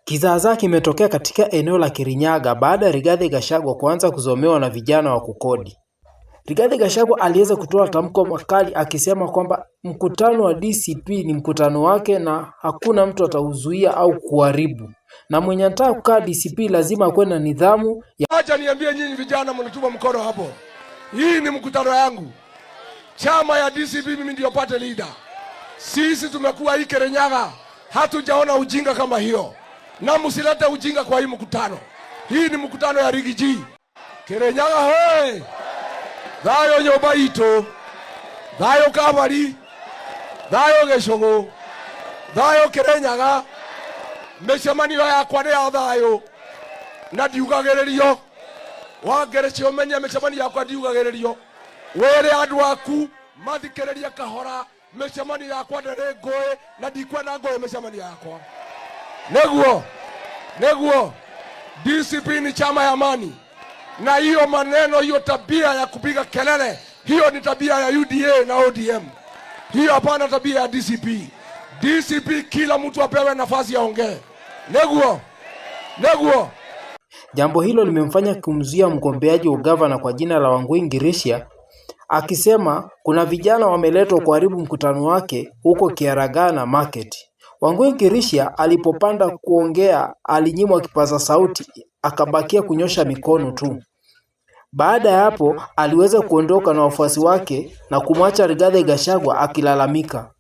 Kizaazaa kimetokea katika eneo la Kirinyaga baada ya Rigathi Gachagua kuanza kuzomewa na vijana wa kukodi. Rigathi Gachagua aliweza kutoa tamko makali akisema kwamba mkutano wa DCP ni mkutano wake na hakuna mtu atauzuia au kuharibu. Na mwenye anataka kukaa DCP lazima akuwe na nidhamu. Acha niambie nyinyi vijana mnatuma mkono hapo. Hii ni mkutano yangu. Chama ya DCP mimi ndio party leader. Sisi tumekuwa hii Kirinyaga. Hatujaona ujinga kama hiyo. Na msilete ujinga kwa hii mkutano. Hii ni mkutano ya Riggy G. Kirinyaga hoye. Thayo nyumba itu. Thayo Kabari. Thayo Gĩchũgũ. Thayo Kirinyaga. Mĩcemanio yakwa nĩ ya thayo. Na ndiugagĩrĩrio. Wangerecio menye mĩcemanio yakwa ndiugagĩrĩrio. Were andũ aku mathikĩrĩrie kahora. Mĩcemanio yakwa ndĩrĩ ngũĩ na ndikwenda ngũĩ mĩcemanio yakwa. Neguo DCP ni chama ya amani. Na hiyo maneno, hiyo tabia ya kupiga kelele, hiyo ni tabia ya UDA na ODM. Hiyo hapana tabia ya DCP. DCP kila mtu apewe nafasi ya ongee. Neguo. Jambo hilo limemfanya kumzuia mgombeaji wa ugavana kwa jina la Wangui Ngirisha, akisema kuna vijana wameletwa kuharibu mkutano wake huko Kiaragana Market. Wangui Ngirisha alipopanda kuongea alinyimwa kipaza sauti, akabakia kunyosha mikono tu. Baada ya hapo aliweza kuondoka na wafuasi wake na kumwacha Rigathi Gachagua akilalamika.